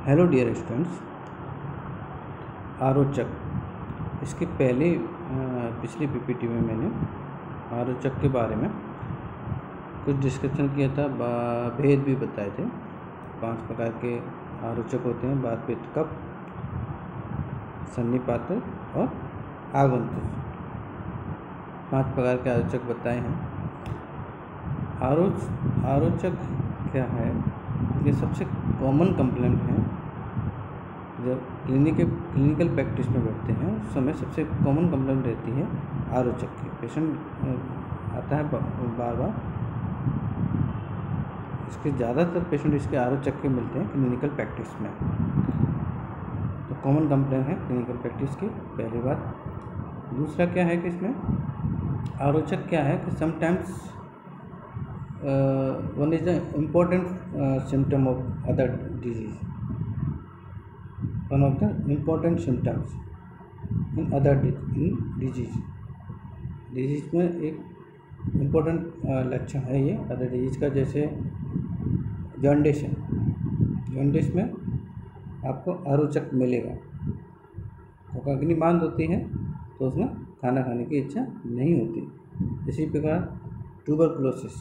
Hello dear students. आरोचक, इसके पहले पिछली पीपीटी में मैंने आरोचक के बारे में कुछ डिस्कशन किया था, भेद भी बताए थे। 5 प्रकार के आरोचक होते हैं: बातपित कफ, सन्निपातक और आगंतुक। 5 प्रकार के आरोचक बताए हैं। आरोचक क्या है? ये सबसे कॉमन कंप्लेंट है। जब क्लिनिकल प्रैक्टिस में बैठते हैं उस समय सबसे कॉमन कंप्लेंट रहती है आरोचक की। पेशेंट आता है बार बार, इसके ज़्यादातर पेशेंट इसके आरोचक के मिलते हैं क्लिनिकल प्रैक्टिस में। तो कॉमन कंप्लेंट है क्लिनिकल प्रैक्टिस की, पहली बात। दूसरा क्या है कि इसमें आरोचक क्या है कि sometimes one is the important symptom of other disease. One of the important symptoms in other disease में एक इम्पोर्टेंट लक्षण है ये अदर डिजीज का। जैसे जॉन्डिस है, जॉन्डिस में आपको आरोचक मिलेगा। तो अग्निबांध होती है तो उसमें खाना खाने की इच्छा नहीं होती। इसी प्रकार ट्यूबरकुलोसिस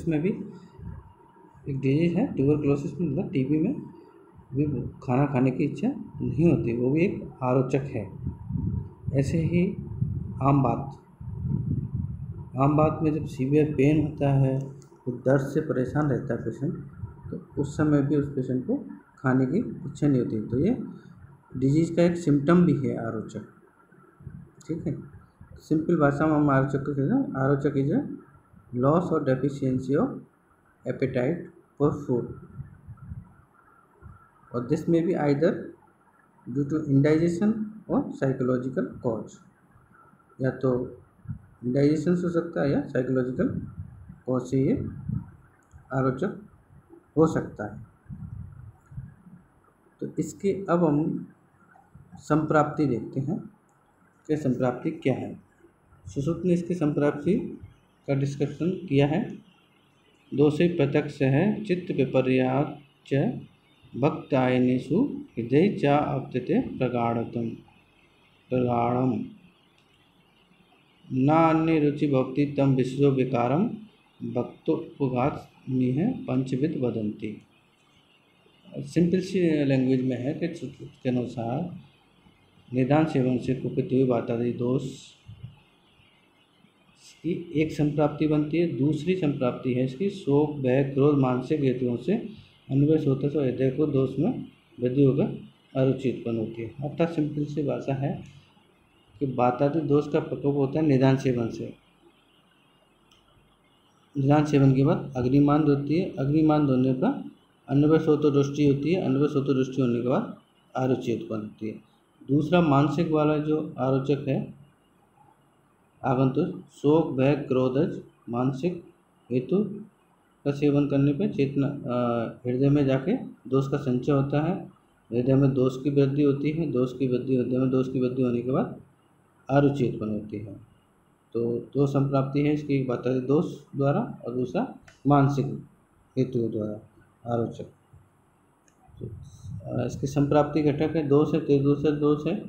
में भी एक डिजीज है। ट्यूबरकुलोसिस में मतलब टीबी में भी खाना खाने की इच्छा नहीं होती, वो भी एक आरोचक है। ऐसे ही आम बात में जब सीवियर पेन होता है, तो दर्द से परेशान रहता है पेशेंट, तो उस समय भी उस पेशेंट को खाने की इच्छा नहीं होती। तो ये डिजीज का एक सिम्टम भी है आरोचक। ठीक है, सिंपल भाषा में हम आरोचक को कहते हैं, आरोचक इज अ लॉस और deficiency of appetite for food, और दिस में भी आइदर ड्यू टू इंडाइजेशन और साइकोलॉजिकल कॉज। या तो इंडाइजेशन से हो सकता है या साइकोलॉजिकल कॉज से ये आरोचक हो सकता है। तो इसके अब हम संप्राप्ति देखते हैं कि संप्राप्ति क्या है। सुश्रुत ने इसकी संप्राप्ति का डिस्कशन किया है। दोषे प्रत्यक्ष है चित्त विपर्याच च भक्तायनेषु हृदय च अवतते प्रगाढ़म नान्य रुचि भक्ति तम विश्व विकारम भक्तोपघात निह पंचविद वदंती। सिंपल सी लैंग्वेज में है कि के अनुसार निदान सेवन से कुपित हुई बातादि दोष की एक संप्राप्ति बनती है। दूसरी संप्राप्ति है इसकी शोक, भय, क्रोध, मानसिक हेतुओं से अन्वेष होता है, हृदय को दोष में वृद्धि होकर अरुचि उत्पन्न होती है। अर्थात सिंपल सी भाषा है कि बातादि दोष का प्रकोप होता है निदान सेवन से। निदान सेवन के बाद अग्निमांद होती है, अग्निमांद होने पर अन्वेष होतो दृष्टि होती है, अन्वेष होतो दृष्टि होने के बाद आरुचि उत्पन्न होती है। दूसरा मानसिक वाला जो आरोचक है आगंतुक, शोक, भय, क्रोधज मानसिक हेतु का सेवन करने पर चेतना हृदय में जाके दोष का संचय होता है, हृदय में दोष की वृद्धि होती है, हृदय में दोष की वृद्धि होने के बाद आरुचि उत्पन्न होती है। तो दो संप्राप्ति है इसकी, एक बातादि दोष द्वारा और दूसरा मानसिक हेतु द्वारा आरोचक। तो इसकी संप्राप्ति घटक है दोष है, दूसरा दोष है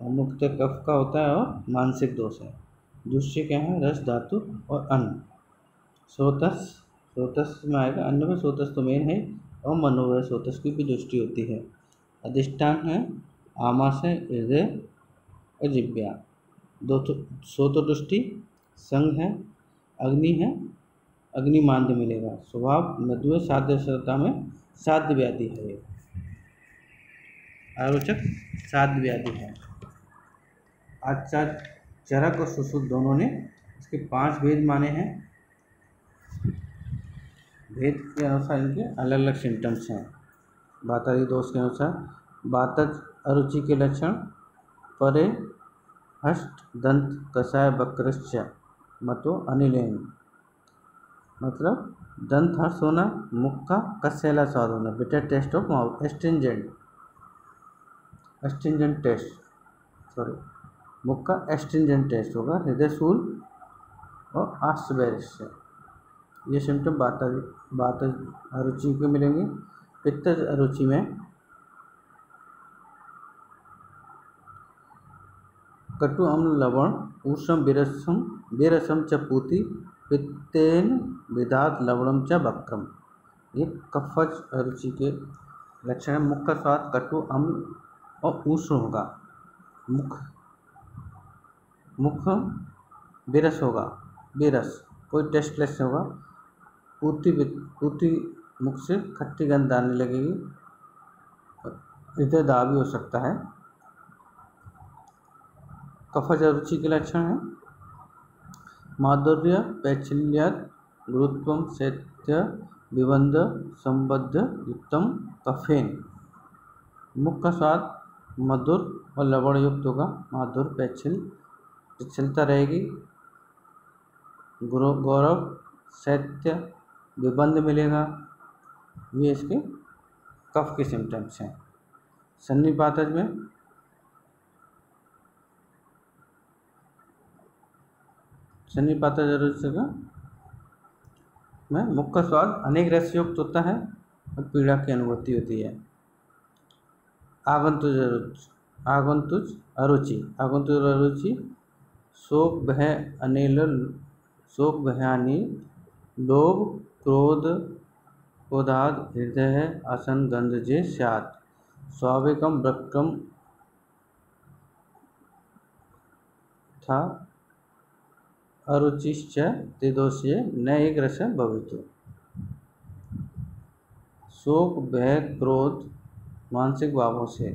मुख्यतः कफ का होता है और मानसिक दोष है। दूसरे क्या है रस, धातु और अन्न। स्रोतस में आएगा, अन्न में स्रोतस तो मेन है, और मनोवय स्रोतस की भी दृष्टि होती है। अधिष्ठान है आमाशय, हृदय और जिह्वा। दो स्रोत दृष्टि, संग है, अग्नि है, अग्निमांद मिलेगा। स्वभाव मृदु, साध्यता में साध्य व्याधि है। ये आरोचक साध्य व्याधि है। आचार्य चरक और सुश्रुत दोनों ने इसके 5 भेद माने हैं। भेद के अनुसार इनके अलग अलग सिम्टम्स हैं। बातादि दोष के अनुसार बातज अरुचि के लक्षण परे हस्त दंत कषाय वक्रश्च मतो अनिलेन, मतलब दंत हर्ष होना, मुख का कसेला स्वाद होना, bitter taste of mouth, astringent taste, मुख का एस्ट्रिंजेंट टेस्ट होगा, हृदय शूल और आश्चर्य। ये सिम्टम बातज अरुचि के मिलेंगे। पित्त अरुचि में कटु अम्ल लवण उष्ण विरसम च पूति पित्तेन विदात लवणम च वक्रम। ये कफज अरुचि के लक्षण है। मुख का स्वाद कटु अम्ल और उष्ण होगा। मुख विरस होगा, विरस कोई टेस्टलेस होगा। पूती मुख से खट्टी गंध आने लगेगी। हृदय दाब भी हो सकता है। कफज अरुचि के लक्षण है माधुर्य पैचिल्य गुरुत्वम शैत्य विबंध संबद्ध युक्तम कफेन। मुख का स्वाद मधुर और लवण युक्त होगा। माधुर पिछलता रहेगी। गौरव शैत्य विबंध मिलेगा। ये इसके कफ के सिम्टम्स हैं। सन्निपातज में मुख का स्वाद अनेक रस युक्त होता है और पीड़ा की अनुभूति होती है। आगंतुज अरुचि शोक भयानी लोभ क्रोध क्रोधाद हृदय आसन गंध जे स्यात् स्वाभाविकम वक्रम था अरुचिश्च त्रिदोषीय न एक रस भवितु। शोक भय क्रोध मानसिक भावों से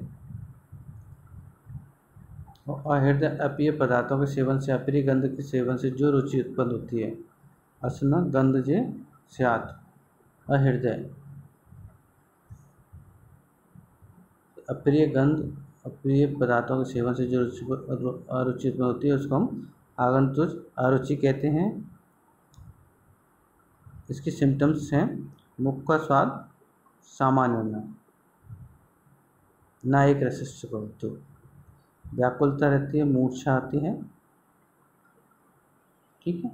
और हृदय अप्रिय पदार्थों के सेवन से अप्रिय गंध के सेवन से जो रुचि उत्पन्न होती है। असन गंध जे स्यात् अहृदय अप्रिय गंध अप्रिय पदार्थों के सेवन से जो अरुचि उत्पन्न होती है उसको हम आगंतुज अरुचि कहते हैं। इसके सिम्टम्स हैं मुख का स्वाद सामान्य होना, ना एक रसिष्ठ भवतु, व्याकुलता रहती है, मूर्छा आती है। ठीक है,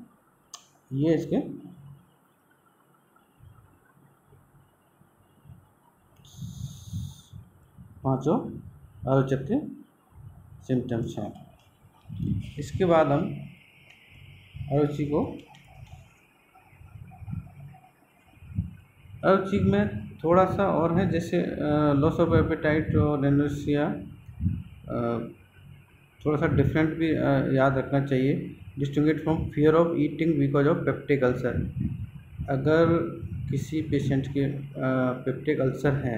ये इसके पांचों अरुचक के सिम्टम्स हैं। इसके बाद हम अरुचि में थोड़ा सा और है, जैसे लॉस ऑफ एपेटाइट और एनोरेक्सिया थोड़ा सा डिफरेंट भी याद रखना चाहिए। Distinguish from fear of eating because of peptic ulcer. अगर किसी पेशेंट के पेप्टिक अल्सर है,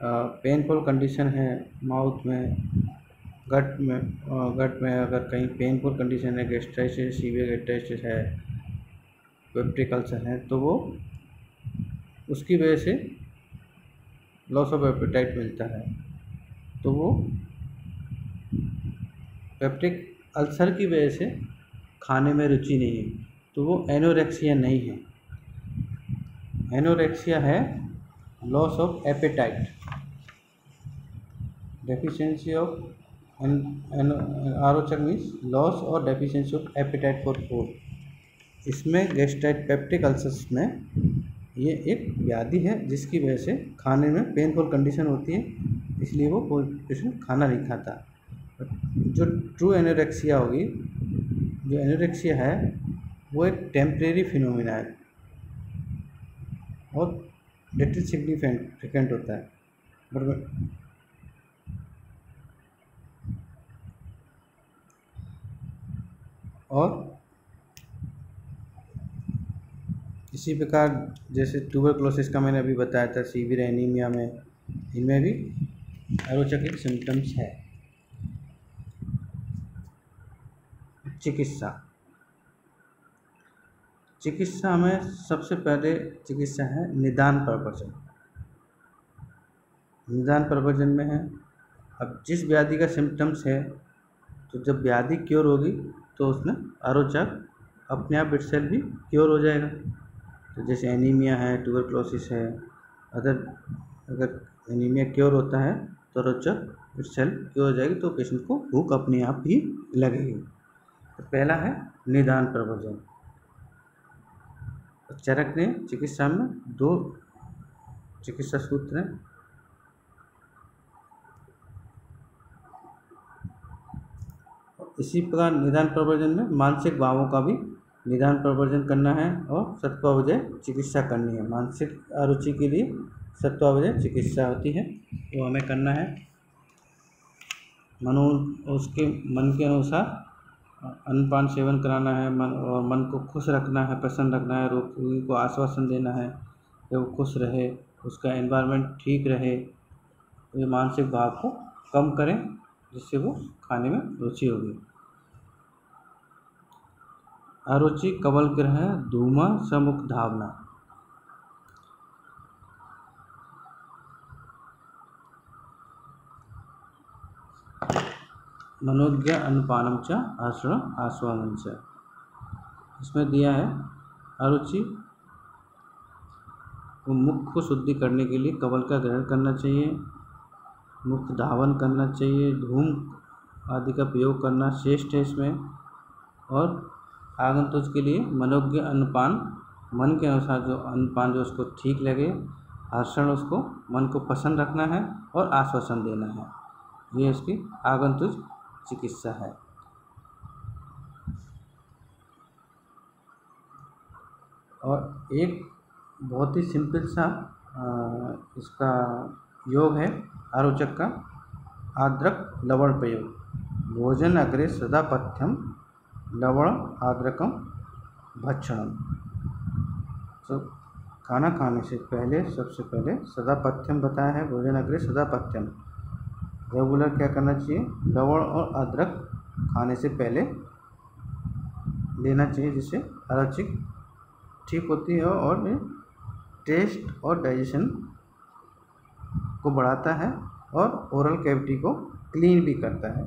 पेनफुल कंडीशन है माउथ में, गट में अगर कहीं पेनफुल कंडीशन है, गैस्ट्राइटिस सीवियर गैस्ट्राइटिस है, पेप्टिक अल्सर है, तो वो उसकी वजह से लॉस ऑफ एपेटाइट मिलता है। तो वो पेप्टिक अल्सर की वजह से खाने में रुचि नहीं है, तो वो एनोरेक्सिया नहीं है। एनोरेक्सिया है loss of appetite, deficiency of आरोचक मीन्स लॉस और deficiency of appetite for food. इसमें गैस्ट्राइट पेप्टिक अल्सर्स में ये एक व्याधि है जिसकी वजह से खाने में पेनफुल कंडीशन होती है, इसलिए वो कोई पेशेंट खाना नहीं खाता। जो ट्रू एनोरेक्सिया होगी, जो एनोरेक्सिया है वो एक टेम्परेरी फिनोमिना है और लिटिल सिग्निफिकेंट होता है। बट और इसी प्रकार जैसे ट्यूबरक्लोसिस का मैंने अभी बताया था, सीवियर एनीमिया में, इनमें भी अरुचक एक सिम्टम्स है। चिकित्सा में सबसे पहले चिकित्सा है निदान प्रवचन। निदान प्रवचन में है, अब जिस व्याधि का सिम्टम्स है, तो जब व्याधि क्योर होगी तो उसमें अरुचक अपने आप इटसेल्फ भी क्योर हो जाएगा। तो जैसे एनीमिया है, ट्यूबरक्लोसिस है, अगर एनीमिया क्योर होता है तो अरुचक इटसेल्फ क्योर हो जाएगी, तो पेशेंट को भूख अपने आप ही लगेगी। तो पहला है निदान प्रवचन। चरक ने चिकित्सा में 2 चिकित्सा सूत्र है। इसी प्रकार निदान प्रवर्जन में मानसिक भावों का भी निदान प्रवर्जन करना है और सत्वावजय चिकित्सा करनी है। मानसिक अरुचि के लिए सत्वावजय चिकित्सा होती है, वो हमें करना है। उसके मन के अनुसार अन्नपान सेवन कराना है, मन को खुश रखना है, प्रसन्न रखना है, रोगी को आश्वासन देना है कि वो खुश रहे, उसका एनवायरनमेंट ठीक रहे, ये मानसिक भाव को कम करें जिससे वो खाने में रुचि होगी। अरुचि कवल ग्रह धूमा समुख धावना। मनोज्ञ अन्नपानम च आश्रम आस्वादन च। इसमें दिया है अरुचि को मुख को शुद्धि करने के लिए कवल का ग्रहण करना चाहिए, मुक्त धावन करना चाहिए, धूम आदि का प्रयोग करना श्रेष्ठ है इसमें। और आगंतुक के लिए मनोज्ञ अन्नपान, मन के अनुसार जो अन्नपान जो उसको ठीक लगे, हर्षण उसको मन को पसंद रखना है और आश्वासन देना है, ये इसकी आगंतुक चिकित्सा है। और एक बहुत ही सिंपल सा इसका योग है आरोचक का, आद्रक लवण प्रयोग। भोजन अग्रे सदा पथ्यम लवण आद्रकम भक्षणम। तो खाना खाने से पहले सबसे पहले सदा पथ्यम बताया है, भोजन अग्रे सदा पथ्यम, रेगुलर क्या करना चाहिए, लवण और अदरक खाने से पहले लेना चाहिए, जिससे अरुचि ठीक होती है और टेस्ट और डाइजेशन को बढ़ाता है और ओरल कैविटी को क्लीन भी करता है,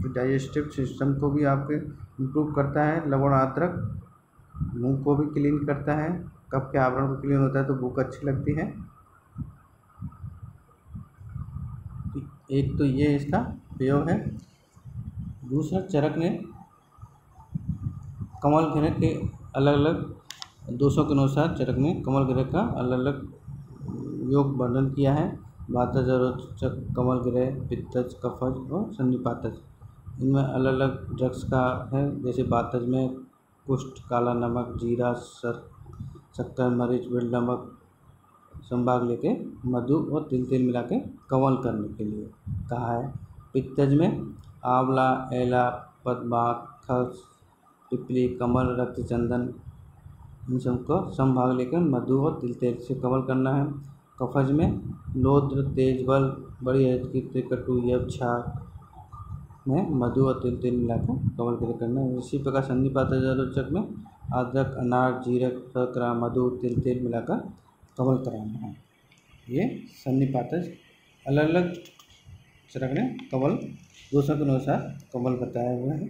तो डाइजेस्टिव सिस्टम को भी आपके इम्प्रूव करता है। लवण अदरक मुंह को भी क्लीन करता है, कफ के आवरण को क्लीन होता है तो भूख अच्छी लगती है। एक तो ये इसका प्रयोग है। दूसरा, चरक ने कमल ग्रह के अलग अलग दोषों के अनुसार चरक ने कमल ग्रह का अलग अलग योग वर्णन किया है। वातज, अरोचक, कमल ग्रह, पित्तज, कफज और सन्निपातज, इनमें अलग अलग ड्रग्स का है। जैसे वातज में कुष्ठ, काला नमक, जीरा, शक्कर, मरीच, बिल नमक संभाग लेके मधु और तिल मिला के कमल करने के लिए कहा है। पित्तज में आंवला, एला, पद्माक, खस, पिपली, कमल, रक्तचंदन, इन सबको संभाग लेकर मधु और तिल से कमल करना है। कफज में लौद्र, तेजबल, बड़ी इलायची की त्रिकटु, यवच्छा में मधु और तिल मिलाकर कमल करना है। इसी प्रकार सन्निपातज आरोचक में अदरक, अनार, जीरक, शर्करा, मधु, तिल मिलाकर कमल कराना है। ये सन्निपातज अलग अलग चरक ने कमल दोषों के अनुसार कमल बताया हुआ है।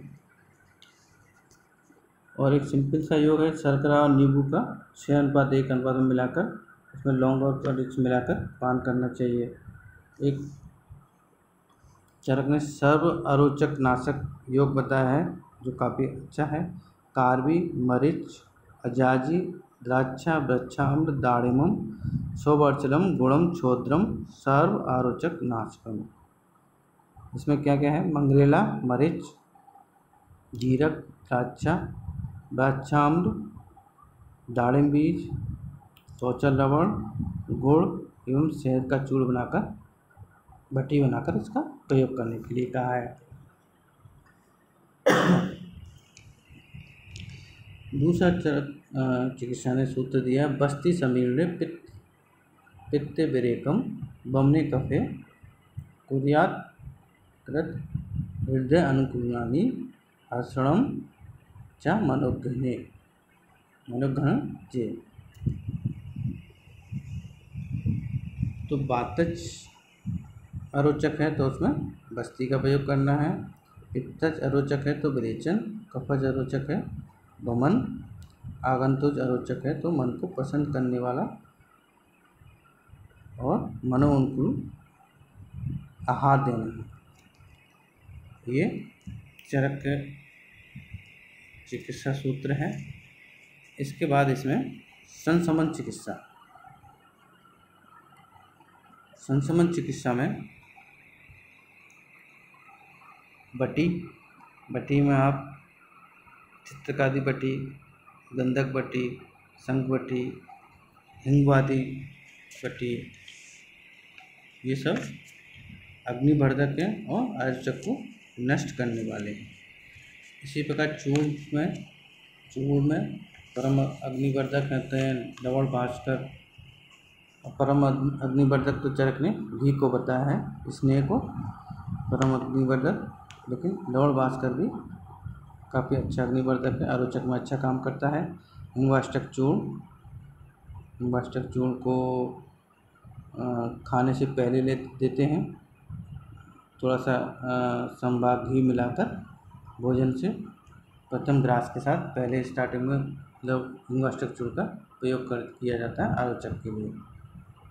और एक सिंपल सा योग है शर्करा और नींबू का 6:1 अनुपात में मिलाकर, इसमें लौंग और मिर्च मिलाकर पान करना चाहिए। एक चरक ने सर्व अरोचक नाशक योग बताया है जो काफ़ी अच्छा है। कार्बी, मरीच, अजाजी, द्राक्षा, वृक्षाम्र, दाड़िमम, सौवर्चलम, गुणम, छोद्रम, सर्व आरोचक नाशकम। इसमें क्या क्या है, मंगरेला, मरीच, जीरक, द्राक्षा, वृक्षाम्र, दाड़िम बीज, शौचल लवण, गुड़ एवं शहद का चूर्ण बनाकर भट्टी बनाकर इसका प्रयोग करने के लिए कहा है। दूसरा चिकित्सा ने सूत्र दिया, बस्ती समीरणे पित्ते विरेकम बमने कफे कुर्यात कृत हृदय अनुकूलानि हर्षणम च मनोघ्ने जे। तो वातज अरोचक है तो उसमें बस्ती का प्रयोग करना है। पित्तज अरोचक है तो विरेचन, कफज अरोचक है वमन, आगंतुज अरोचक है तो मन को पसंद करने वाला और मनोनुकूल आहार देना है। ये चरक के चिकित्सा सूत्र है। इसके बाद इसमें संसमन चिकित्सा, संशमन चिकित्सा में बटी में आप चित्रकादि बटी, गंधक बटी, शंख बटी, हिंगवादी बटी, ये सब अग्निवर्धक हैं और आयोजक को नष्ट करने वाले हैं। इसी प्रकार चूर्ण में परम अग्निवर्धक होते हैं लवण भास्कर, और परम अग्निवर्धक तो चरक ने घी को बताया है, स्नेह को परम अग्निवर्धक, लेकिन लवण भास्कर भी काफ़ी अच्छा अग्निवर्धक है, आरोचक में अच्छा काम करता है। हिंगवाष्टक चूर्ण को खाने से पहले देते हैं, थोड़ा सा संभाग घी मिलाकर भोजन से प्रथम ग्रास के साथ पहले स्टार्टिंग में मतलब हिंगवाष्टक चूर्ण का प्रयोग किया जाता है आरोचक के लिए।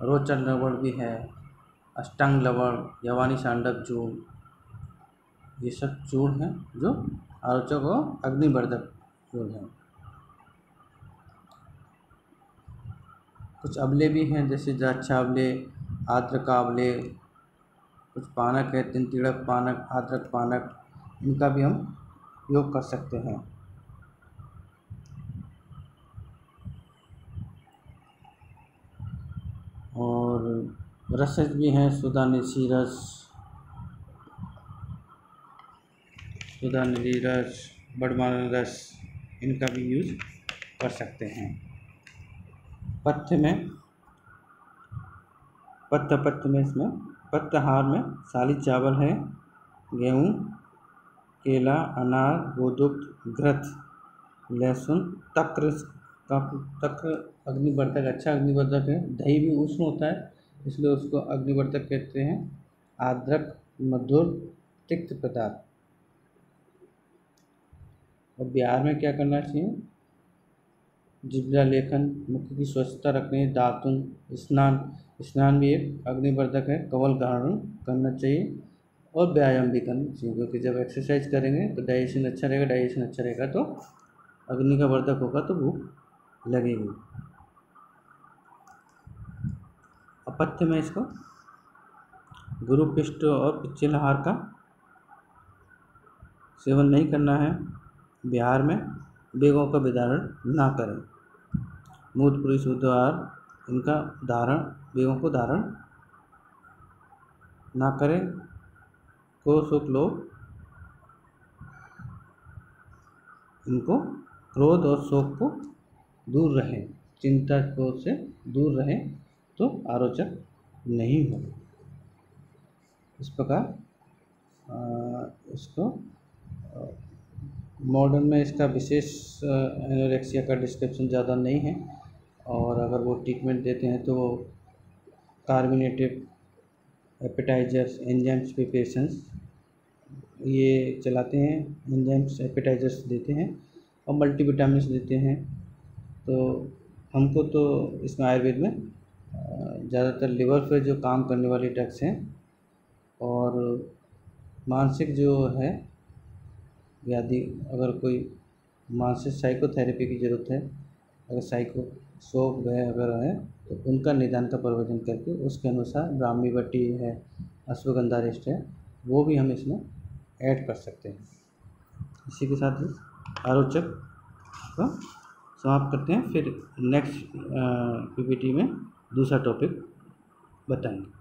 रोचन लवण भी है, अष्टांग लवण, यवानी सांडक चूर्ण, ये सब चूर्ण हैं जो आरोचक और अग्निवर्धक चूर्ण हैं। कुछ अवले भी हैं जैसे जाच्छा अवले, आद्रक अवले, कुछ पानक है, तिनतिड़क पानक, आद्रक पानक, इनका भी हम उपयोग कर सकते हैं। और रसज भी हैं, सुधा निशी रस, बड़मान रस, इनका भी यूज कर सकते हैं। पथ्य में इसमें पथ्याहार में साली चावल है, गेहूँ, केला, अनार, गोदुग्ध, घृत, लहसुन, तक्र अग्निवर्धक, अच्छा अग्निवर्धक है। दही भी उष्ण होता है इसलिए उसको अग्निवर्धक कहते हैं। आद्रक मधुर तिक्त पदार्थ। और बिहार में क्या करना चाहिए? जिब्रा लेखन, मुख की स्वच्छता रखनी, दातुन, स्नान भी एक अग्निवर्धक है, कवल धारण करना चाहिए और व्यायाम भी करना चाहिए, क्योंकि जब एक्सरसाइज करेंगे तो डाइजेशन अच्छा रहेगा तो अग्नि का वर्धक होगा तो भूख लगेगी। अपथ्य में इसको गुरु पिष्ट और पिच्चिलाहार का सेवन नहीं करना है। बिहार में बेगों का विदारण ना करें। मूत्र पुरुष उद्धार इनका धारण, बेगों को धारण ना करें। क्रोध शोक लोभ, इनको क्रोध और शोक को दूर रहें, चिंता क्रोध से दूर रहें तो आरोचक नहीं हो। इस प्रकार इसको मॉडर्न में इसका विशेष एनोरेक्सिया का डिस्क्रिप्शन ज़्यादा नहीं है, और अगर वो ट्रीटमेंट देते हैं तो वो कार्बोनेटिव एपेटाइजर्स, एंजाइम्स प्रिपरेशंस ये चलाते हैं, एंजाइम्स एपेटाइजर्स देते हैं और मल्टीविटामिन्स देते हैं। तो हमको तो इसमें आयुर्वेद में ज़्यादातर लिवर पे जो काम करने वाली ड्रग्स हैं, और मानसिक जो है यदि अगर कोई मानसिक साइकोथेरेपी की ज़रूरत है, अगर शोक भय अगर है तो उनका निदान का प्रवचन करके उसके अनुसार ब्राह्मी बट्टी है, अश्वगंधा रिष्ट है, वो भी हम इसमें ऐड कर सकते हैं। इसी के साथ ही आरोचक को समाप्त करते हैं, फिर नेक्स्ट पीपीटी में दूसरा टॉपिक बताएंगे।